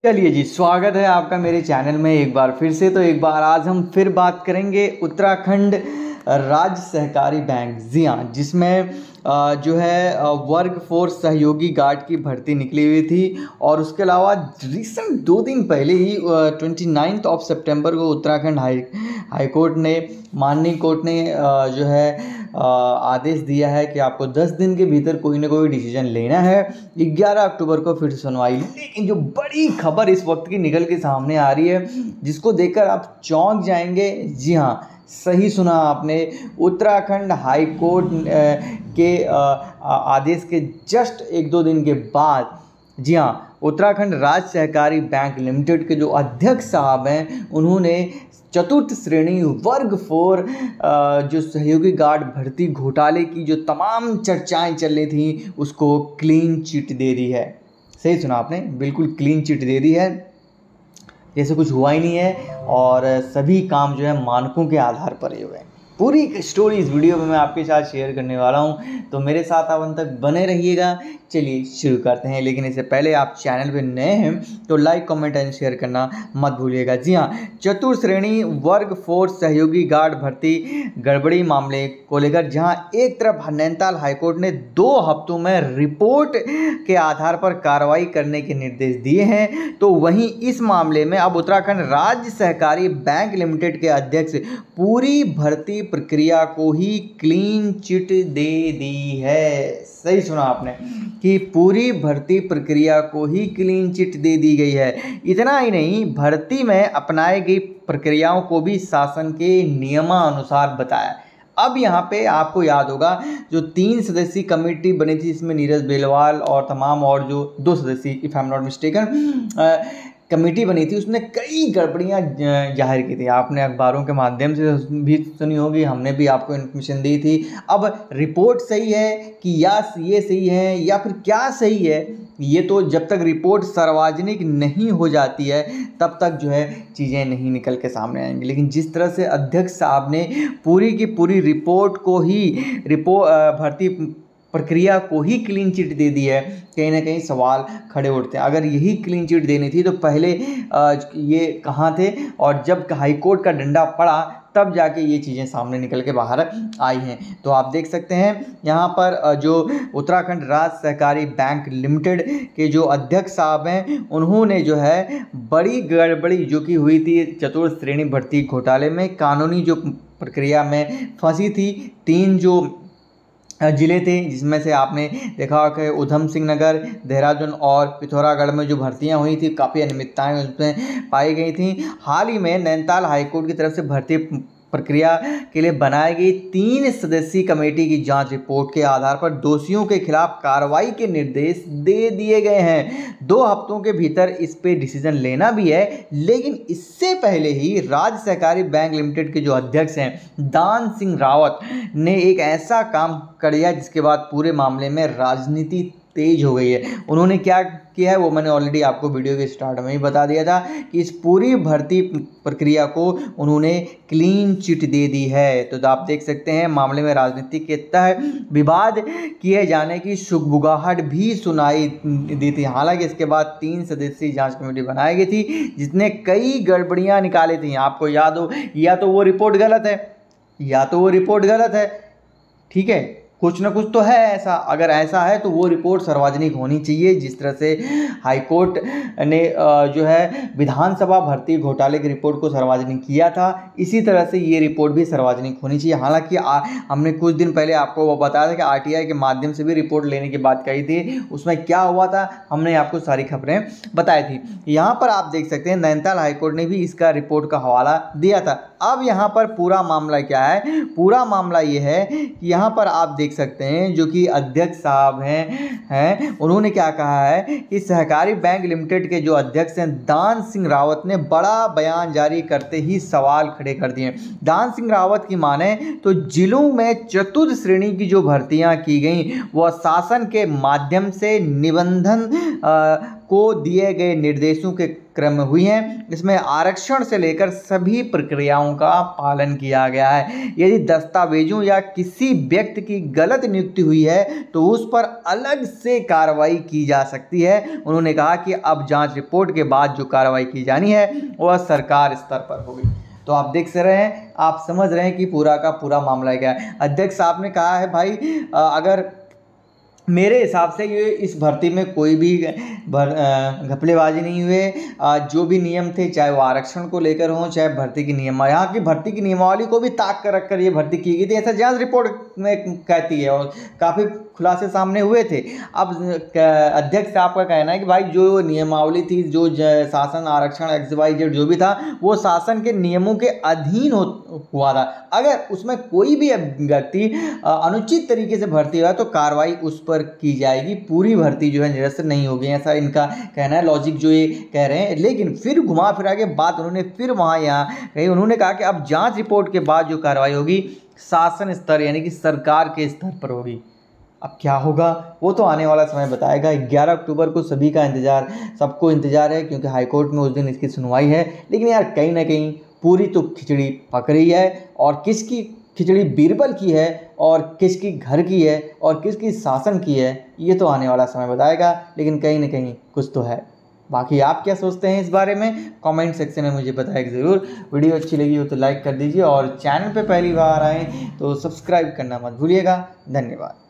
चलिए जी, स्वागत है आपका मेरे चैनल में एक बार फिर से। तो एक बार आज हम फिर बात करेंगे उत्तराखंड राज्य सहकारी बैंक। जी हाँ, जिसमें जो है वर्ग फोर्स सहयोगी गार्ड की भर्ती निकली हुई थी। और उसके अलावा रिसेंट 2 दिन पहले ही 29 सितंबर को उत्तराखंड हाई कोर्ट ने, माननीय कोर्ट ने जो है आदेश दिया है कि आपको 10 दिन के भीतर कोई ना कोई डिसीजन लेना है। 11 अक्टूबर को फिर सुनवाई। लेकिन जो बड़ी खबर इस वक्त की निकल के सामने आ रही है, जिसको देखकर आप चौंक जाएंगे। जी हाँ, सही सुना आपने। उत्तराखंड हाई कोर्ट के आदेश के जस्ट 1-2 दिन के बाद, जी हाँ, उत्तराखंड राज्य सहकारी बैंक लिमिटेड के जो अध्यक्ष साहब हैं, उन्होंने चतुर्थ श्रेणी वर्ग 4 जो सहयोगी गार्ड भर्ती घोटाले की जो तमाम चर्चाएं चल रही थी, उसको क्लीन चिट दे दी है। सही सुना आपने, बिल्कुल क्लीन चिट दे दी है, जैसे कुछ हुआ ही नहीं है। और सभी काम जो है मानकों के आधार पर हुए हैं। पूरी स्टोरी इस वीडियो में मैं आपके साथ शेयर करने वाला हूं, तो मेरे साथ आप अंत तक बने रहिएगा। चलिए शुरू करते हैं। लेकिन इससे पहले आप चैनल पे नए हैं तो लाइक, कमेंट एंड शेयर करना मत भूलिएगा। जी हाँ, चतुर्थ श्रेणी वर्ग 4 सहयोगी गार्ड भर्ती गड़बड़ी मामले को लेकर जहां एक तरफ नैनीताल हाईकोर्ट ने 2 हफ्तों में रिपोर्ट के आधार पर कार्रवाई करने के निर्देश दिए हैं, तो वहीं इस मामले में अब उत्तराखंड राज्य सहकारी बैंक लिमिटेड के अध्यक्ष पूरी भर्ती प्रक्रिया को ही क्लीन चिट दे दी है। सही सुना आपने कि पूरी भर्ती प्रक्रिया को ही क्लीन चिट दे दी गई है। इतना ही नहीं, भर्ती में अपनाई गई प्रक्रियाओं को भी शासन के नियमानुसार बताया। अब यहाँ पे आपको याद होगा, जो 3 सदस्यीय कमेटी बनी थी, इसमें नीरज बेलवाल और तमाम और जो 2 सदस्यीय, if I am not mistaken, committee बनी थी, उसने कई गड़बड़ियां जाहिर की थी। आपने अखबारों के माध्यम से भी सुनी होगी, हमने भी आपको इन्फॉर्मेशन दी थी। अब रिपोर्ट सही है कि या ये सही है या फिर क्या सही है, ये तो जब तक रिपोर्ट सार्वजनिक नहीं हो जाती है तब तक जो है चीज़ें नहीं निकल के सामने आएंगी। लेकिन जिस तरह से अध्यक्ष साहब ने पूरी की पूरी रिपोर्ट को ही भर्ती प्रक्रिया को ही क्लीन चिट दे दी है, कहीं ना कहीं सवाल खड़े उठते हैं। अगर यही क्लीन चिट देनी थी तो पहले ये कहाँ थे, और जब हाईकोर्ट का डंडा पड़ा तब जाके ये चीज़ें सामने निकल के बाहर आई हैं। तो आप देख सकते हैं यहाँ पर जो उत्तराखंड राज्य सहकारी बैंक लिमिटेड के जो अध्यक्ष साहब हैं, उन्होंने जो है बड़ी गड़बड़ी जो कि हुई थी चतुर्थ श्रेणी भर्ती घोटाले में, कानूनी जो प्रक्रिया में फंसी थी 3 जो जिले थे, जिसमें से आपने देखा कि उधम सिंह नगर, देहरादून और पिथौरागढ़ में जो भर्तियां हुई थी, काफ़ी अनियमितताएं उसमें पाई गई थी। हाल ही में नैनीताल हाईकोर्ट की तरफ से भर्ती प्रक्रिया के लिए बनाई गई 3 सदस्यीय कमेटी की जांच रिपोर्ट के आधार पर दोषियों के खिलाफ कार्रवाई के निर्देश दे दिए गए हैं। 2 हफ्तों के भीतर इस पे डिसीजन लेना भी है। लेकिन इससे पहले ही राज्य सहकारी बैंक लिमिटेड के जो अध्यक्ष हैं दान सिंह रावत ने एक ऐसा काम कर दिया जिसके बाद पूरे मामले में राजनीति तेज हो गई है। उन्होंने क्या किया है वो मैंने ऑलरेडी आपको वीडियो के स्टार्ट में ही बता दिया था कि इस पूरी भर्ती प्रक्रिया को उन्होंने क्लीन चिट दे दी है। तो आप देख सकते हैं मामले में राजनीति के तहत विवाद किए जाने की सुगबुगाहट भी सुनाई दी थी। हालांकि इसके बाद 3 सदस्यीय जांच कमेटी बनाई गई थी, जिसने कई गड़बड़ियां निकाली थी। आपको याद हो, या तो वो रिपोर्ट गलत है, ठीक है, कुछ ना कुछ तो है ऐसा। अगर ऐसा है तो वो रिपोर्ट सार्वजनिक होनी चाहिए। जिस तरह से हाईकोर्ट ने जो है विधानसभा भर्ती घोटाले की रिपोर्ट को सार्वजनिक किया था, इसी तरह से ये रिपोर्ट भी सार्वजनिक होनी चाहिए। हालांकि हमने कुछ दिन पहले आपको वो बताया था कि आरटीआई के माध्यम से भी रिपोर्ट लेने की बात कही थी। उसमें क्या हुआ था, हमने आपको सारी खबरें बताई थी। यहाँ पर आप देख सकते हैं नैनीताल हाईकोर्ट ने भी इसका रिपोर्ट का हवाला दिया था। अब यहाँ पर पूरा मामला क्या है, पूरा मामला ये है कि यहाँ पर आप देख सकते हैं जो कि अध्यक्ष साहब हैं उन्होंने क्या कहा है कि सहकारी बैंक लिमिटेड के जो अध्यक्ष हैं दान सिंह रावत ने बड़ा बयान जारी करते ही सवाल खड़े कर दिए। दान सिंह रावत की माने तो जिलों में चतुर्थ श्रेणी की जो भर्तियां की गई वह शासन के माध्यम से निबंधन को दिए गए निर्देशों के क्रम में हुई हैं। इसमें आरक्षण से लेकर सभी प्रक्रियाओं का पालन किया गया है। यदि दस्तावेजों या किसी व्यक्ति की गलत नियुक्ति हुई है तो उस पर अलग से कार्रवाई की जा सकती है। उन्होंने कहा कि अब जांच रिपोर्ट के बाद जो कार्रवाई की जानी है वह सरकार स्तर पर होगी। तो आप देख रहे हैं, आप समझ रहे हैं कि पूरा का पूरा मामला क्या है। अध्यक्ष साहब ने कहा है भाई अगर मेरे हिसाब से ये इस भर्ती में कोई भी घपलेबाजी नहीं हुए। जो भी नियम थे, चाहे वो आरक्षण को लेकर हो, चाहे भर्ती की नियम, यहाँ की भर्ती की नियमावली को भी ताक कर रखकर ये भर्ती की गई थी, ऐसा जांच रिपोर्ट में कहती है और काफ़ी खुलासे सामने हुए थे। अब अध्यक्ष साहब का कहना है कि भाई जो नियमावली थी, जो शासन आरक्षण XYZ जो भी था, वो शासन के नियमों के अधीन हुआ था। अगर उसमें कोई भी व्यक्ति अनुचित तरीके से भर्ती हुआ तो कार्रवाई उस पर की जाएगी, पूरी भर्ती जो है निरस्त नहीं होगी, ऐसा इनका कहना है, लॉजिक जो ये कह रहे हैं। लेकिन फिर घुमा फिरा के बात उन्होंने फिर वहाँ यहाँ कही। उन्होंने कहा कि अब जांच रिपोर्ट के बाद जो कार्रवाई होगी शासन स्तर यानी कि सरकार के स्तर पर होगी। अब क्या होगा वो तो आने वाला समय बताएगा। 11 अक्टूबर को सभी का इंतजार, सबको इंतजार है, क्योंकि हाईकोर्ट में उस दिन इसकी सुनवाई है। लेकिन यार कहीं ना कहीं पूरी तो खिचड़ी पक रही है, और किसकी खिचड़ी बीरबल की है और किसकी घर की है और किसकी शासन की है, ये तो आने वाला समय बताएगा। लेकिन कहीं ना कहीं कुछ तो है। बाकी आप क्या सोचते हैं इस बारे में कमेंट सेक्शन में मुझे बताएं ज़रूर। वीडियो अच्छी लगी हो तो लाइक कर दीजिए, और चैनल पे पहली बार आएँ तो सब्सक्राइब करना मत भूलिएगा। धन्यवाद।